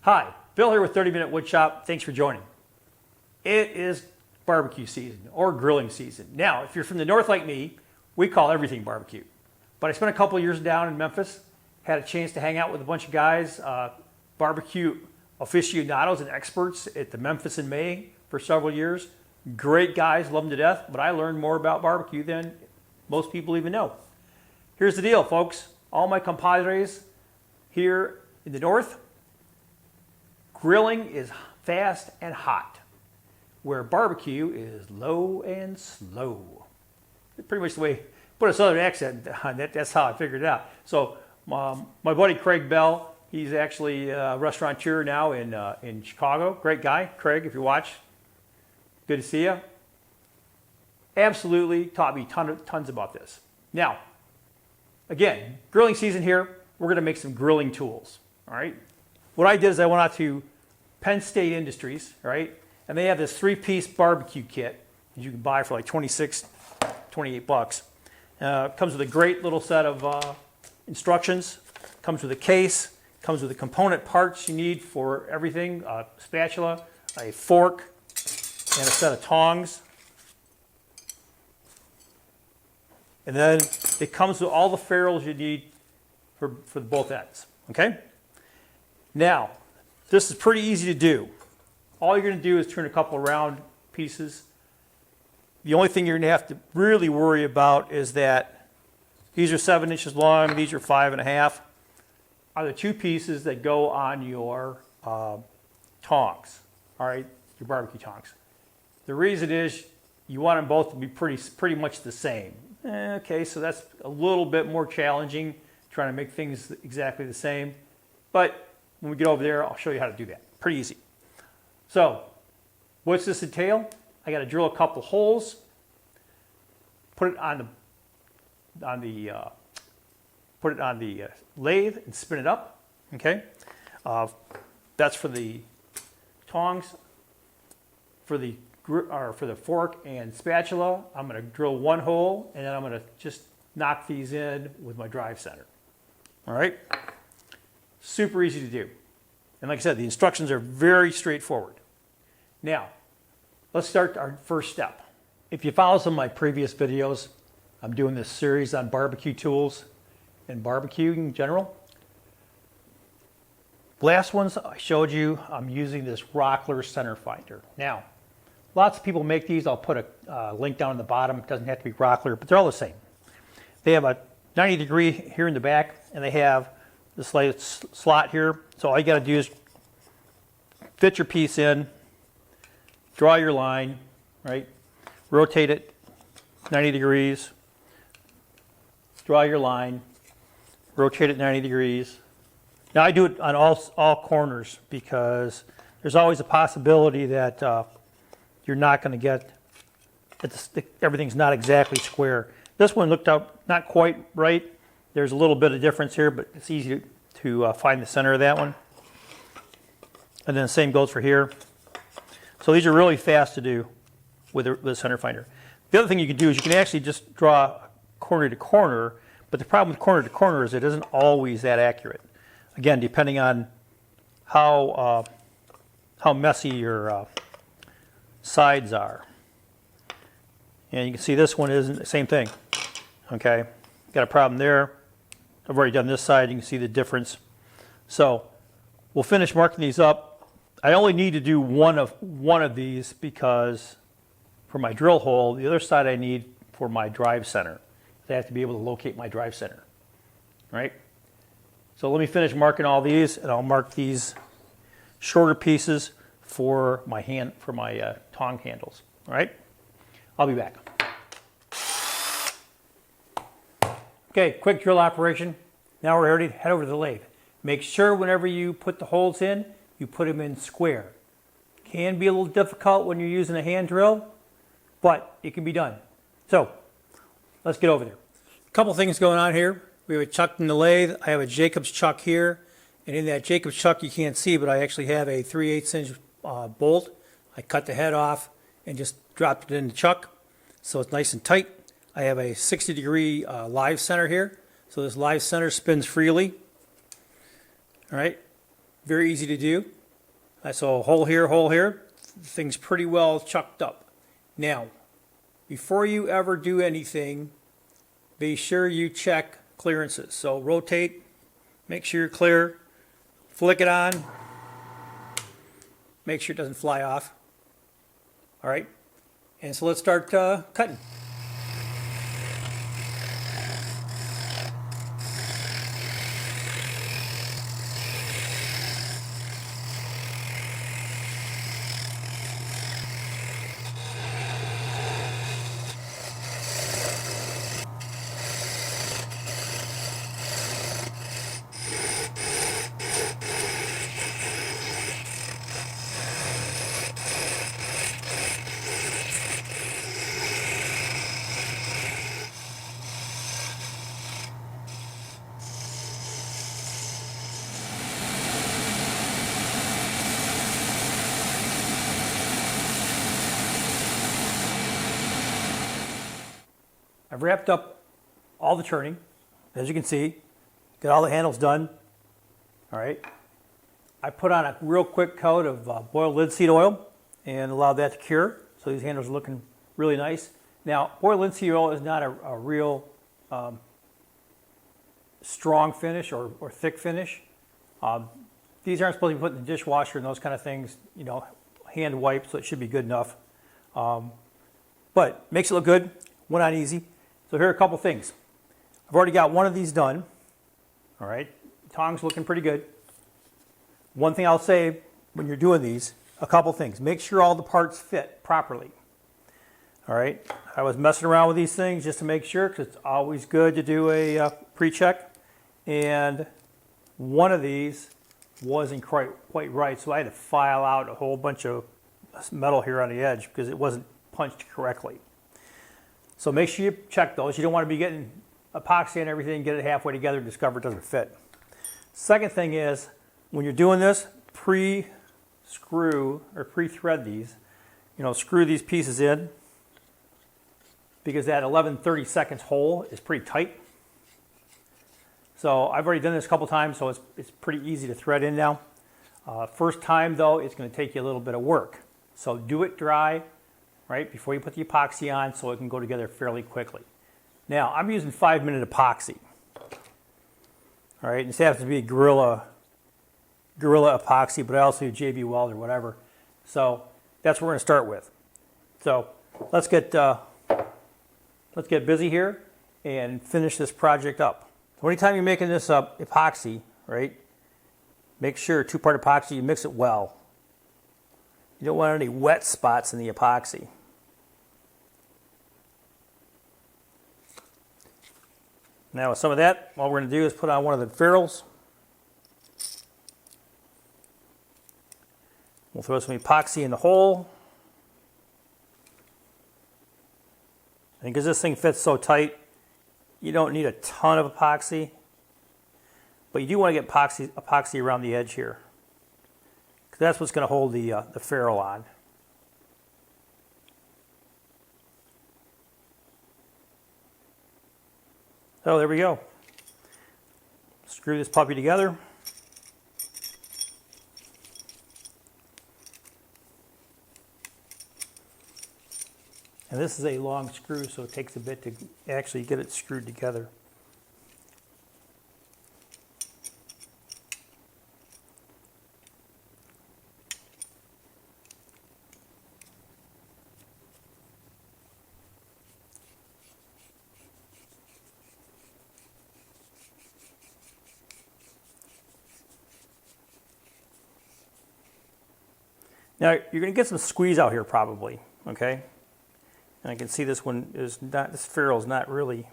Hi, Bill here with 30-Minute Woodshop. Thanks for joining. It is barbecue season or grilling season. Now, if you're from the north like me, we call everything barbecue. But I spent a couple of years down in Memphis, had a chance to hang out with a bunch of guys, barbecue aficionados and experts at the Memphis in May for several years. Great guys, love them to death, but I learned more about barbecue than most people even know. Here's the deal, folks. All my compadres here in the north, grilling is fast and hot, where barbecue is low and slow. Pretty much the way, put a southern accent on that, that's how I figured it out. So my buddy Craig Bell, he's actually a restaurateur now in Chicago. Great guy, Craig, if you watch. Good to see you. Absolutely taught me tons about this. Now, again, grilling season here, we're gonna make some grilling tools, all right? What I did is I went out to Penn State Industries, right? And they have this 3-piece barbecue kit that you can buy for like 26, 28 bucks. Comes with a great little set of instructions, comes with a case, comes with the component parts you need for everything, a spatula, a fork, and a set of tongs. And then it comes with all the ferrules you need for both ends, okay? Now, this is pretty easy to do. All you're gonna do is turn a couple round pieces. The only thing you're gonna have to really worry about is that these are 7 inches long, these are 5.5, are the 2 pieces that go on your tongs, all right, your barbecue tongs. The reason is you want them both to be pretty much the same. Okay, so that's a little bit more challenging, trying to make things exactly the same. But when we get over there, I'll show you how to do that. Pretty easy. So, what's this entail? I got to drill a couple holes, put it on the lathe and spin it up. Okay, that's for the tongs. For the fork and spatula, I'm going to drill 1 hole, and then I'm going to just knock these in with my drive center. All right? Super easy to do. And like I said, the instructions are very straightforward. Now, let's start our first step. If you follow some of my previous videos, I'm doing this series on barbecue tools and barbecue in general. Last ones I showed you, I'm using this Rockler center finder. Now, lots of people make these. I'll put a link down in the bottom. It doesn't have to be Rockler, but they're all the same. They have a 90-degree here in the back, and they have this slot here. So all you got to do is fit your piece in, draw your line, right? Rotate it 90 degrees, draw your line, rotate it 90 degrees. Now I do it on all corners because there's always a possibility that you're not going to get, everything's not exactly square. This one looked out not quite right. There's a little bit of difference here, but it's easy to find the center of that one. And then the same goes for here. So these are really fast to do with the center finder. The other thing you can do is you can actually just draw corner to corner, but the problem with corner to corner is it isn't always that accurate. Again, depending on how messy your sides are. And you can see this one isn't the same thing. Okay, got a problem there. I've already done this side. You can see the difference. So we'll finish marking these up. I only need to do one of these because for my drill hole, the other side I need for my drive center. I have to be able to locate my drive center, right? So let me finish marking all these, and I'll mark these shorter pieces for my tong handles. All right, I'll be back. Okay, quick drill operation. Now we're ready to head over to the lathe. Make sure whenever you put the holes in, you put them in square. Can be a little difficult when you're using a hand drill, but it can be done. So let's get over there. A couple things going on here. We have a chuck in the lathe. I have a Jacobs chuck here, and in that Jacobs chuck you can't see, but I actually have a 3/8 inch bolt. I cut the head off and just dropped it in the chuck so it's nice and tight. I have a 60-degree live center here, so this live center spins freely. All right, Very easy to do. So hole here, thing's pretty well chucked up. Now, before you ever do anything, be sure you check clearances. So rotate, make sure you're clear, flick it on, make sure it doesn't fly off. All right, and so let's start cutting. I've wrapped up all the turning, as you can see. Got all the handles done. All right. I put on a real quick coat of boiled linseed oil and allowed that to cure. So these handles are looking really nice. Now, boiled linseed oil is not a real strong finish or thick finish. These aren't supposed to be put in the dishwasher and those kind of things. You know, hand wiped, so it should be good enough. But makes it look good. Went on easy. So here are a couple things. I've already got one of these done. All right, tongs looking pretty good. One thing I'll say when you're doing these, a couple things. Make sure all the parts fit properly. All right, I was messing around with these things just to make sure, because it's always good to do a pre-check. And one of these wasn't quite right, so I had to file out a whole bunch of metal here on the edge because it wasn't punched correctly. So make sure you check those. You don't want to be getting epoxy and everything, get it halfway together and discover it doesn't fit. Second thing is, when you're doing this, pre-screw or pre-thread these, screw these pieces in, because that 11/32 hole is pretty tight. So I've already done this a couple times, so it's pretty easy to thread in now. First time though, it's going to take you a little bit of work. So do it dry, right, before you put the epoxy on, so it can go together fairly quickly. Now, I'm using 5-minute epoxy. All right, this happens to be Gorilla epoxy, but I also use JB Weld or whatever. So that's what we're going to start with. So let's get busy here and finish this project up. So anytime you're making this epoxy, right, make sure 2-part epoxy, you mix it well. You don't want any wet spots in the epoxy. Now with some of that, all we're going to do is put on one of the ferrules. We'll throw some epoxy in the hole. And because this thing fits so tight, you don't need a ton of epoxy. But you do want to get epoxy around the edge here, because that's what's going to hold the ferrule on. So there we go. Screw this puppy together. And this is a long screw, so it takes a bit to actually get it screwed together. Now, you're going to get some squeeze out here probably, okay? And I can see this one is not, this ferrule is not really,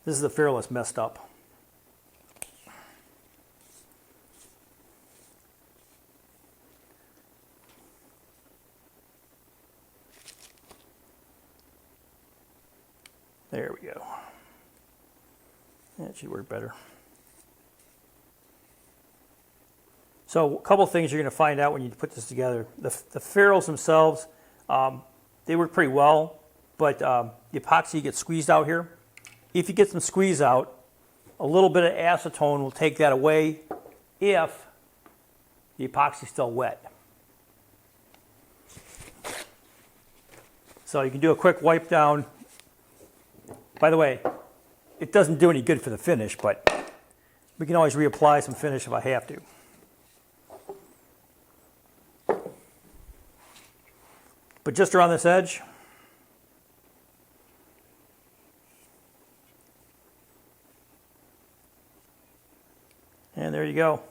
this is the ferrule that's messed up. There we go. That should work better. So a couple of things you're going to find out when you put this together. The ferrules themselves, they work pretty well, but the epoxy gets squeezed out here. If you get some squeeze out, a little bit of acetone will take that away if the epoxy is still wet. So you can do a quick wipe down. By the way, it doesn't do any good for the finish, but we can always reapply some finish if I have to. But just around this edge. And there you go.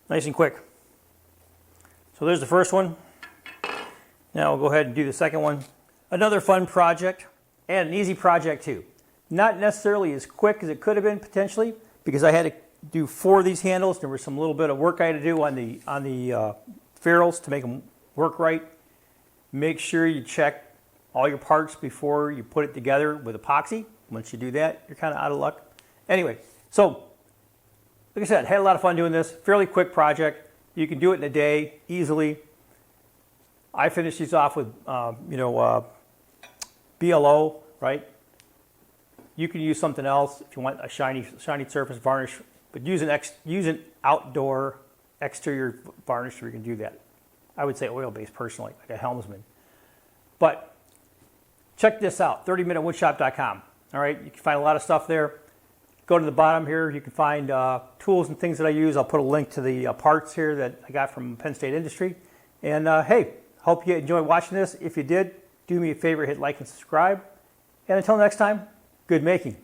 Nice and quick. So there's the first one. Now we'll go ahead and do the second one. Another fun project and an easy project too. Not necessarily as quick as it could have been potentially, because I had to do 4 of these handles. There was some little bit of work I had to do on the ferrules to make them work right. Make sure you check all your parts before you put it together with epoxy. Once you do that, you're kind of out of luck. Anyway, so like I said, had a lot of fun doing this. Fairly quick project. You can do it in a day easily. I finished these off with, BLO, right? You can use something else if you want a shiny surface varnish, but use an outdoor exterior varnish where you can do that. I would say oil-based personally, like a Helmsman. But check this out, 30minutewoodshop.com. All right, you can find a lot of stuff there. Go to the bottom here, you can find tools and things that I use. I'll put a link to the parts here that I got from Penn State Industry. And hey, hope you enjoyed watching this. If you did, do me a favor, hit like and subscribe. And until next time, good making.